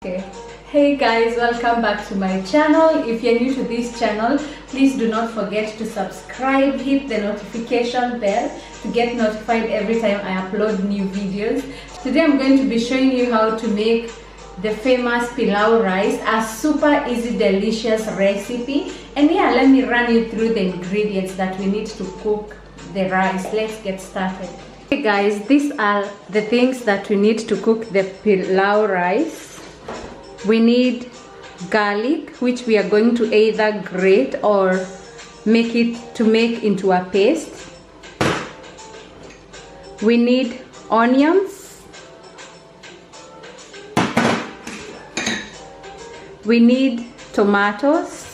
Okay. Hey guys, welcome back to my channel. If you're new to this channel, please do not forget to subscribe, hit the notification bell to get notified every time I upload new videos. Today I'm going to be showing you how to make the famous pilau rice, a super easy delicious recipe. And yeah, let me run you through the ingredients that we need to cook the rice. Let's get started. Okay guys, these are the things that we need to cook the pilau rice. We need garlic, which we are going to either grate or make into a paste. We need onions. We need tomatoes.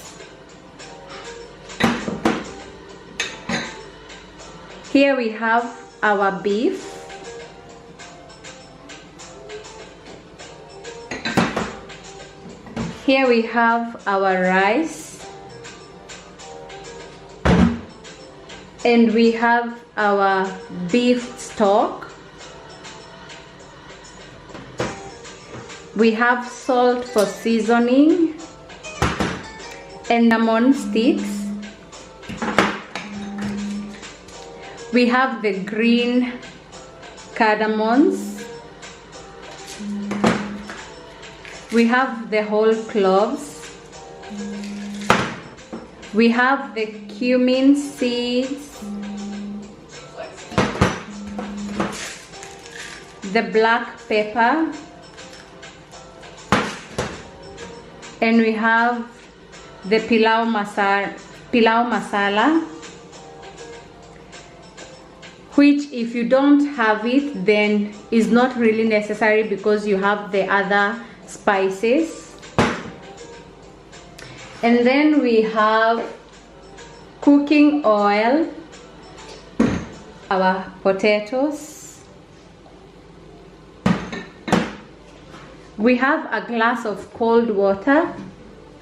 Here we have our beef. Here we have our rice, and we have our beef stock. We have salt for seasoning and cinnamon sticks. We have the green cardamons. We have the whole cloves. We have the cumin seeds, the black pepper, and we have the pilau masala, which if you don't have it, then is not really necessary because you have the other spices. And then we have cooking oil, our potatoes. We have a glass of cold water,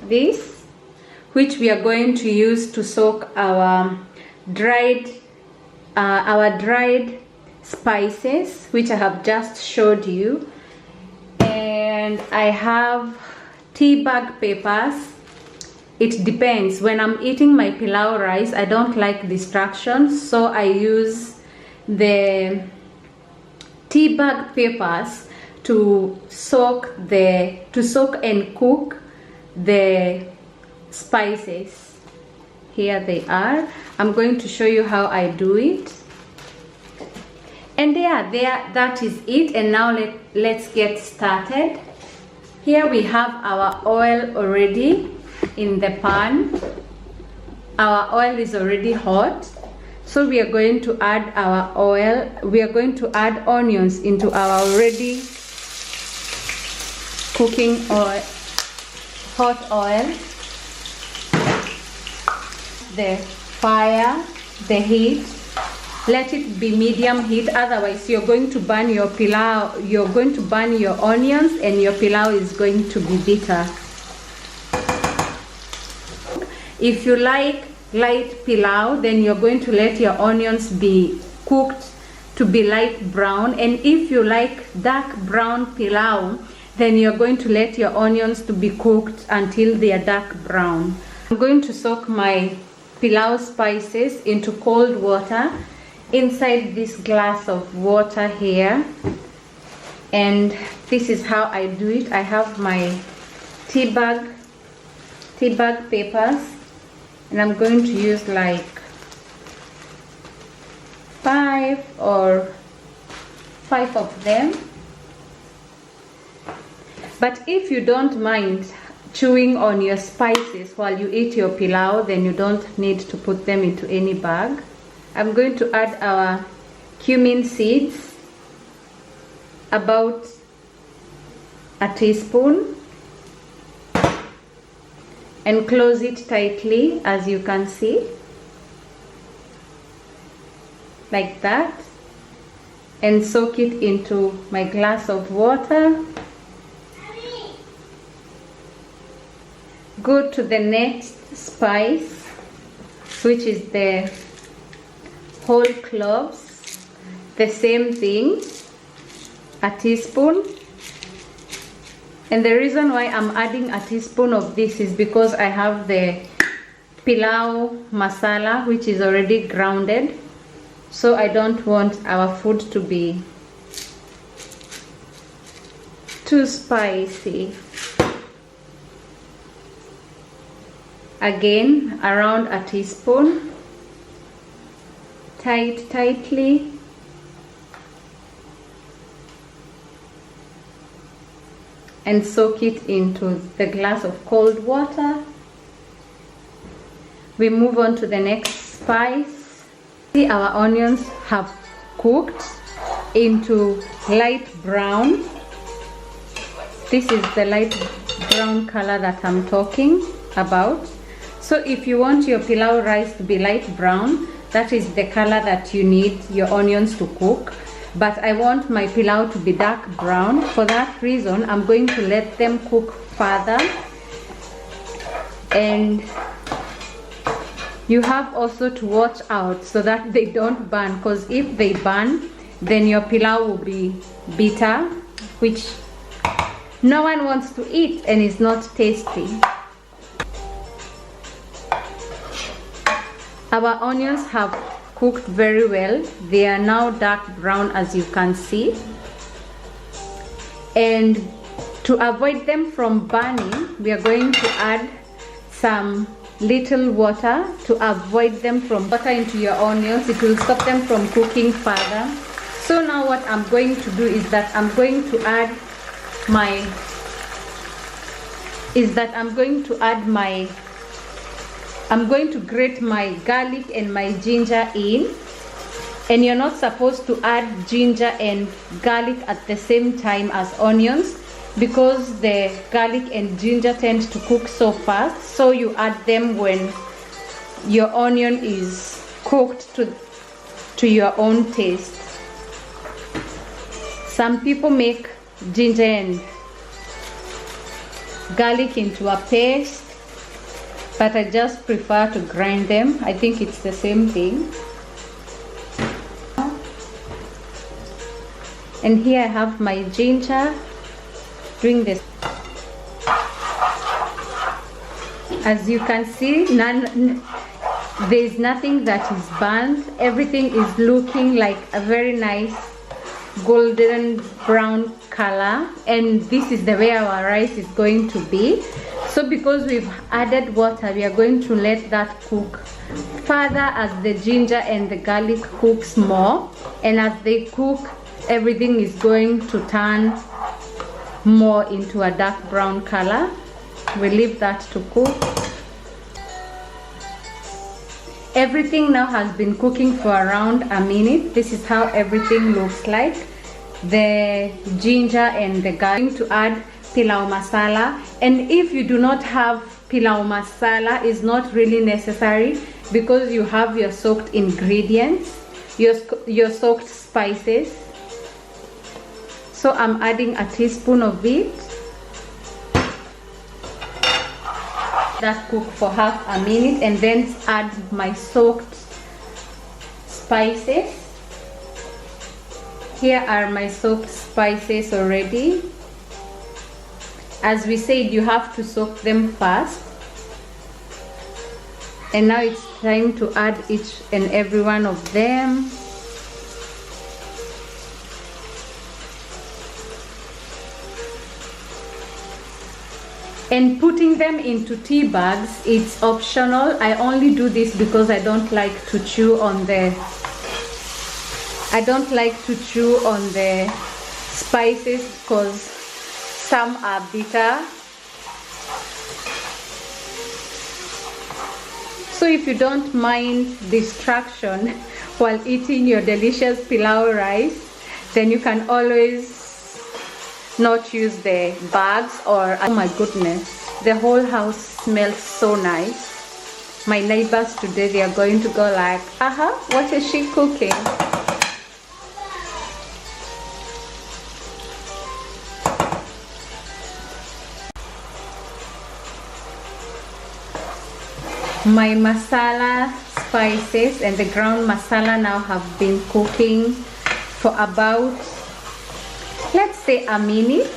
this, which we are going to use to soak our dried spices, which I have just showed you. And I have tea bag peppers. It depends. When I'm eating my pilau rice, I don't like distractions, so I use the tea bag peppers to soak and cook the spices. Here they are. I'm going to show you how I do it. And that is it. And now let's get started. Here we have our oil already in the pan. Our oil is already hot, so we are going to add our oil. We are going to add onions into our already cooking oil, hot oil. The fire, the heat, let it be medium heat, otherwise you're going to burn your pilau, you're going to burn your onions, and your pilau is going to be bitter. If you like light pilau, then you're going to let your onions be cooked to be light brown, and if you like dark brown pilau, then you're going to let your onions to be cooked until they are dark brown. I'm going to soak my pilau spices into cold water inside this glass of water here, and this is how I do it. I have my tea bag peppers, and I'm going to use like 5 of them. But if you don't mind chewing on your spices while you eat your pilau, then you don't need to put them into any bag. I'm going to add our cumin seeds, about a teaspoon, and close it tightly, as you can see, like that, and soak it into my glass of water. Go to the next spice, which is the whole cloves. The same thing, a teaspoon. And the reason why I'm adding a teaspoon of this is because I have the pilau masala, which is already grounded. So I don't want our food to be too spicy. Again, around a teaspoon. Tightly. And soak it into the glass of cold water. We move on to the next spice. See, our onions have cooked into light brown. This is the light brown color that I'm talking about. So if you want your pilau rice to be light brown, that is the color that you need your onions to cook. But I want my pilau to be dark brown. For that reason, I'm going to let them cook further. And you have also to watch out so that they don't burn, because if they burn, then your pilau will be bitter, which no one wants to eat and is not tasty. Our onions have cooked very well. They are now dark brown, as you can see. And to avoid them from burning, we are going to add some little water to avoid them from butter into your onions. It will stop them from cooking further. So now what I'm going to do is that I'm going to grate my garlic and my ginger in. And you're not supposed to add ginger and garlic at the same time as onions, because the garlic and ginger tend to cook so fast. So you add them when your onion is cooked to your own taste. Some people make ginger and garlic into a paste, but I just prefer to grind them. I think it's the same thing. And here I have my ginger doing this. As you can see, there is nothing that is burnt. Everything is looking like a very nice golden brown color, and this is the way our rice is going to be. So because we've added water, we are going to let that cook further as the ginger and the garlic cooks more. And as they cook, everything is going to turn more into a dark brown color. We leave that to cook. Everything now has been cooking for around a minute. This is how everything looks like. The ginger and the garlic. To add pilau masala, and if you do not have pilau masala, is not really necessary, because you have your soaked ingredients, your soaked spices. So I'm adding a teaspoon of it. That cook for half a minute, and then add my soaked spices. Here are my soaked spices already. As we said, you have to soak them first. And now it's time to add each and every one of them. And putting them into tea bags, it's optional. I only do this because I don't like to chew on the spices, because some are bitter. So if you don't mind distraction while eating your delicious pilau rice, then you can always not use the bags. Or oh my goodness, the whole house smells so nice. My neighbors today, they are going to go like, aha, what is she cooking? My masala spices and the ground masala now have been cooking for about, let's say, a minute.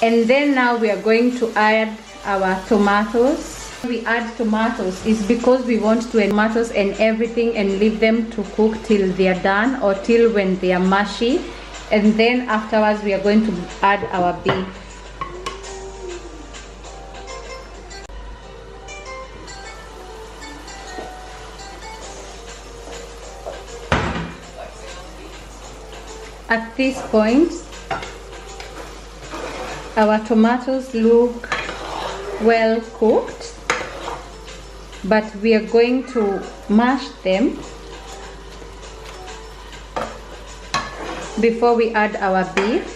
And then now we are going to add our tomatoes. We add tomatoes is because we want to add tomatoes and everything and leave them to cook till they are done or till when they are mushy. And then afterwards we are going to add our beef. At this point, our tomatoes look well cooked, but we are going to mash them before we add our beef.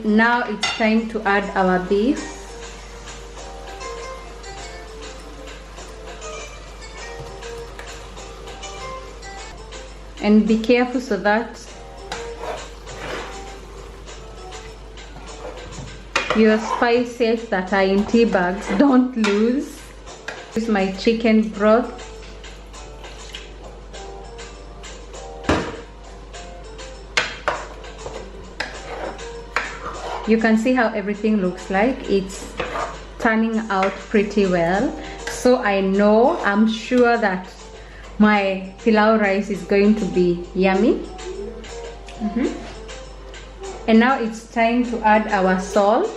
Now it's time to add our beef. And be careful so that your spices that are in tea bags don't lose. This is my chicken broth. You can see how everything looks like. It's turning out pretty well. So I'm sure that my pilau rice is going to be yummy. And now it's time to add our salt.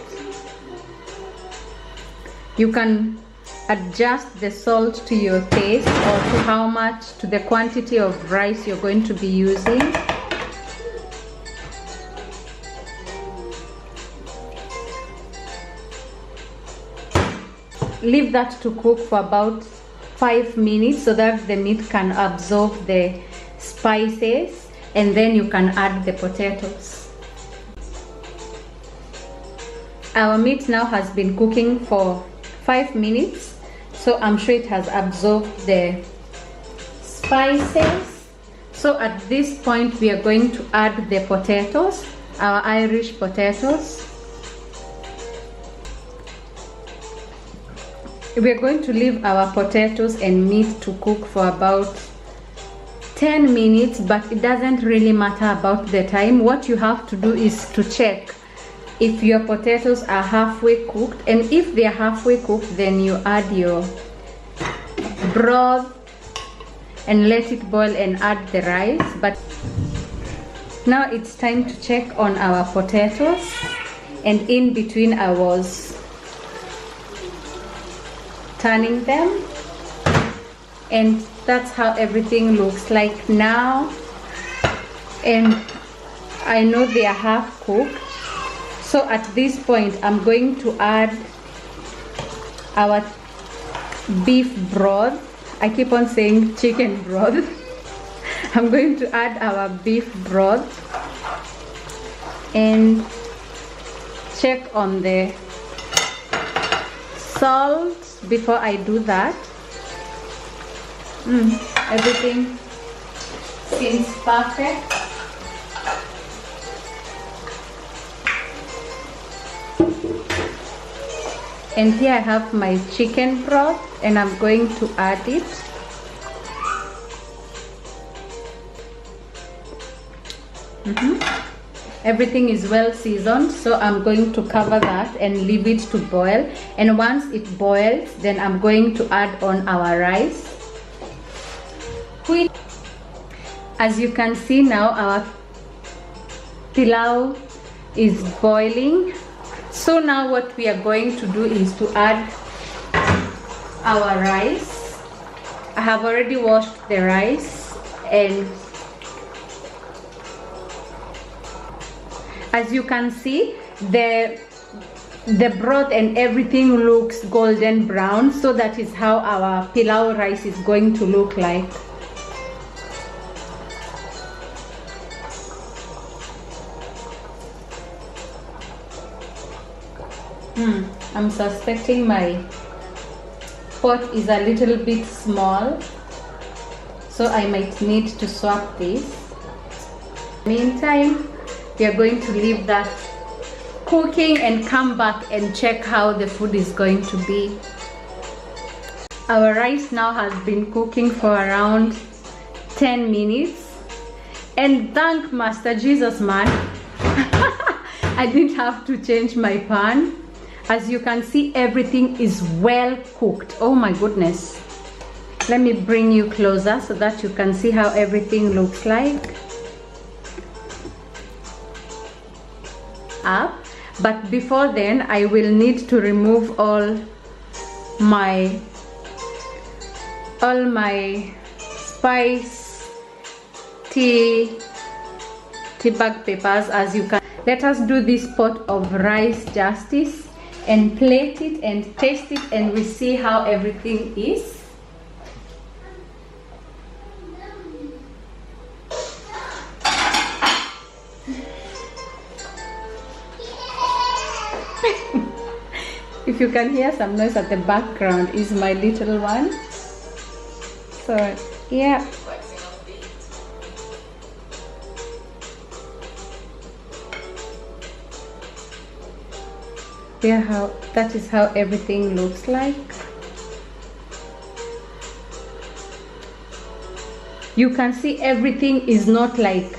You can adjust the salt to your taste or to the quantity of rice you're going to be using. Leave that to cook for about 5 minutes so that the meat can absorb the spices, and then you can add the potatoes. Our meat now has been cooking for 5 minutes, so I'm sure it has absorbed the spices. So at this point we are going to add the potatoes, our Irish potatoes. We are going to leave our potatoes and meat to cook for about 10 minutes, but it doesn't really matter about the time. What you have to do is to check if your potatoes are halfway cooked, and if they are halfway cooked, then you add your broth and let it boil and add the rice. But now it's time to check on our potatoes, and in between I was turning them, and that's how everything looks like now. And I know they are half cooked. So at this point, I'm going to add our beef broth. I keep on saying chicken broth. I'm going to add our beef broth and check on the salt before I do that. Everything seems perfect. And here I have my chicken broth, and I'm going to add it. Everything is well seasoned, so I'm going to cover that and leave it to boil. And once it boils, then I'm going to add on our rice. As you can see now, our pilau is boiling. So now what we are going to do is to add our rice. I have already washed the rice, and as you can see, the broth and everything looks golden brown. So that is how our pilau rice is going to look like. I'm suspecting my pot is a little bit small, so I might need to swap this. Meantime, we are going to leave that cooking and come back and check how the food is going to be. Our rice now has been cooking for around 10 minutes, and thank Master Jesus, man. I didn't have to change my pan. As you can see, everything is well cooked. Oh my goodness. Let me bring you closer so that you can see how everything looks like. Up. But before then, I will need to remove all my spice, tea bag peppers. As you can, let us do this pot of rice justice and plate it and taste it, and we see how everything is. If you can hear some noise at the background, is my little one. So yeah. Yeah, that is how everything looks like. You can see everything is not like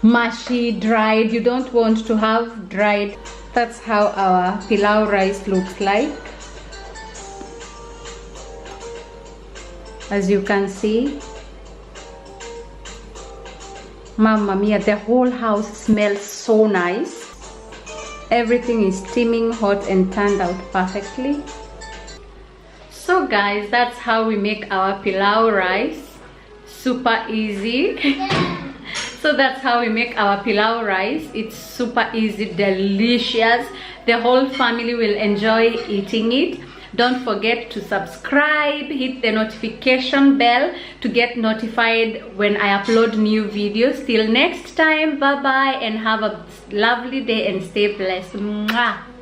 mushy, dried. You don't want to have dried. That's how our pilau rice looks like. As you can see, Mamma mia, the whole house smells so nice. Everything is steaming hot and turned out perfectly. So guys, that's how we make our pilau rice. Super easy. So that's how we make our pilau rice. It's super easy, delicious. The whole family will enjoy eating it. Don't forget to subscribe, hit the notification bell to get notified when I upload new videos. Till next time, bye bye, and have a lovely day and stay blessed. Mwah.